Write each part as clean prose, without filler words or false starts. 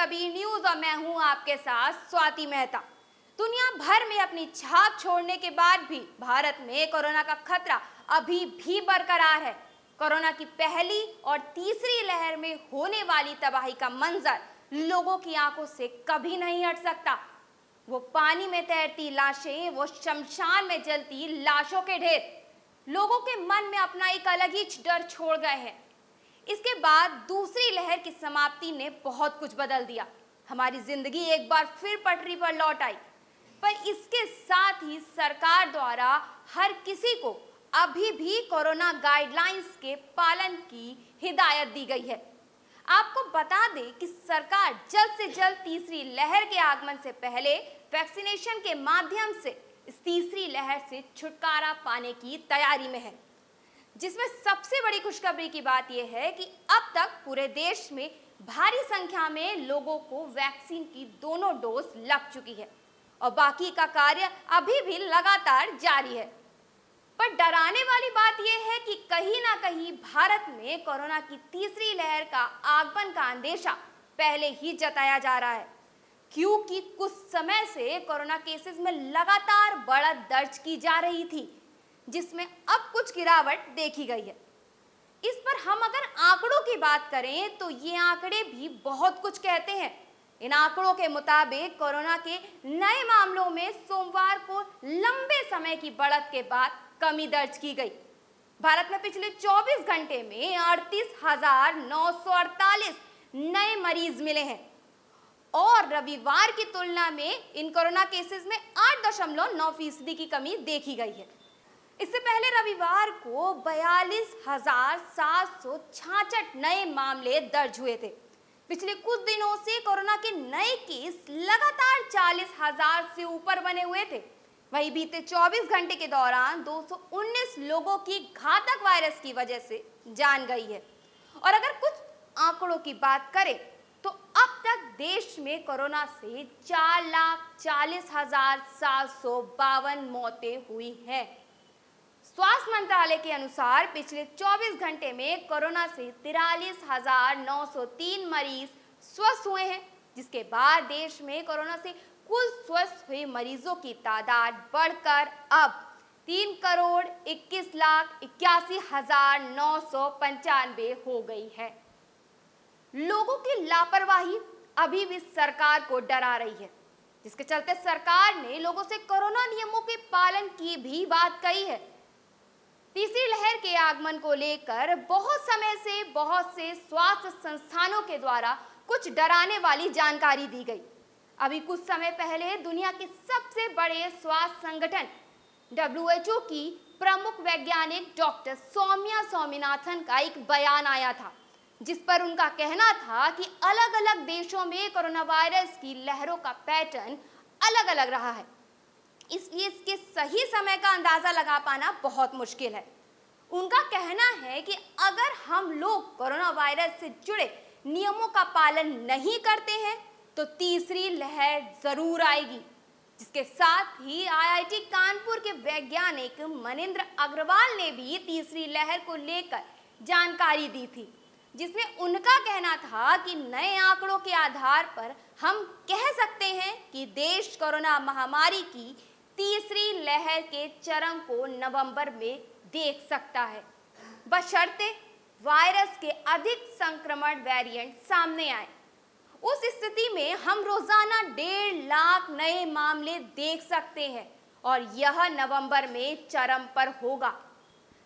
Kabir news और मैं हूं आपके साथ स्वाति मेहता। दुनिया भर में अपनी छाप छोड़ने के बाद भी भारत में कोरोना का खतरा अभी भी बरकरार है। कोरोना की पहली और तीसरी लहर में होने वाली तबाही का मंजर लोगों की आंखों से कभी नहीं हट सकता। वो पानी में तैरती लाशें, वो शमशान में जलती लाशों के ढेर लोगों के मन में अपना एक अलग ही डर छोड़ गए हैं। इसके बाद दूसरी लहर की समाप्ति ने बहुत कुछ बदल दिया। हमारी जिंदगी एक बार फिर पटरी पर लौट आई, पर इसके साथ ही सरकार द्वारा हर किसी को अभी भी कोरोना गाइडलाइंस के पालन की हिदायत दी गई है। आपको बता दें कि सरकार जल्द से जल्द तीसरी लहर के आगमन से पहले वैक्सीनेशन के माध्यम से इस तीसरी लहर से छुटकारा पाने की तैयारी में है, जिसमें सबसे बड़ी खुशखबरी की बात यह है कि अब तक पूरे देश में भारी संख्या में लोगों को वैक्सीन की दोनों डोज लग चुकी है और बाकी का कार्य अभी भी लगातार जारी है। पर डराने वाली बात यह है कि कहीं ना कहीं भारत में कोरोना की तीसरी लहर का आगमन का अंदेशा पहले ही जताया जा रहा है, क्योंकि कुछ समय से कोरोना केसेस में लगातार बढ़त दर्ज की जा रही थी, जिसमें अब कुछ गिरावट देखी गई है। इस पर हम अगर आंकड़ों की बात करें तो ये आंकड़े भी बहुत कुछ कहते हैं। इन आंकड़ों के मुताबिक कोरोना के नए मामलों में सोमवार को लंबे समय की बढ़त के बाद कमी दर्ज की गई। भारत में पिछले 24 घंटे में 38,948 नए मरीज मिले हैं और रविवार की तुलना में इन कोरोना केसेस में 8.9% की कमी देखी गई है। इससे पहले रविवार को 42,766 नए मामले दर्ज हुए थे। पिछले कुछ दिनों से कोरोना के नए केस लगातार 40,000 से ऊपर बने हुए थे। वहीं बीते 24 घंटे के दौरान 219 लोगों की घातक वायरस की वजह से जान गई है। और अगर कुछ आंकड़ों की बात करें तो अब तक देश में कोरोना से 4,40,752 मौतें हुई हैं। स्वास्थ्य मंत्रालय के अनुसार पिछले 24 घंटे में कोरोना से 43,903 मरीज स्वस्थ हुए हैं, जिसके बाद देश में कोरोना से कुल स्वस्थ हुए मरीजों की तादाद बढ़कर अब 3,21,81,995 हो गई है। लोगों की लापरवाही अभी भी सरकार को डरा रही है, जिसके चलते सरकार ने लोगों से कोरोना नियमों के पालन की भी बात कही है। तीसरी लहर के आगमन को लेकर बहुत समय से बहुत से स्वास्थ्य संस्थानों के द्वारा कुछ डराने वाली जानकारी दी गई। अभी कुछ समय पहले दुनिया के सबसे बड़े स्वास्थ्य संगठन WHO की प्रमुख वैज्ञानिक डॉक्टर सौम्या स्वामीनाथन का एक बयान आया था, जिस पर उनका कहना था कि अलग-अलग देशों में कोरोना वायरस की लहरों का पैटर्न अलग-अलग रहा है, इसलिए इसके सही समय का अंदाजा लगा पाना बहुत मुश्किल है। उनका कहना है कि अगर हम लोग कोरोना वायरस से जुड़े नियमों का पालन नहीं करते हैं तो तीसरी लहर जरूर आएगी। जिसके साथ ही IIT कानपुर के वैज्ञानिक मनिंद्र अग्रवाल ने भी तीसरी लहर को लेकर जानकारी दी थी, जिसमें उनका कहना था कि नए आंकड़ों के आधार पर हम कह सकते हैं कि देश कोरोना महामारी की तीसरी लहर के चरम को नवंबर में देख सकता है, बशर्ते वायरस के अधिक संक्रमण वेरिएंट सामने आए। उस स्थिति में हम रोजाना 1.5 लाख नए मामले देख सकते हैं और यह नवंबर में चरम पर होगा।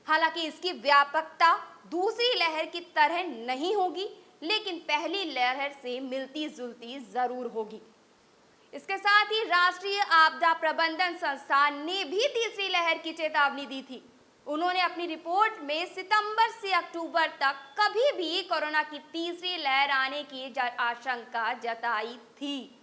हालांकि इसकी व्यापकता दूसरी लहर की तरह नहीं होगी, लेकिन पहली लहर से मिलती जुलती जरूर होगी। इसके साथ ही राष्ट्रीय आपदा प्रबंधन संस्थान ने भी तीसरी लहर की चेतावनी दी थी। उन्होंने अपनी रिपोर्ट में सितंबर से अक्टूबर तक कभी भी कोरोना की तीसरी लहर आने की आशंका जताई थी।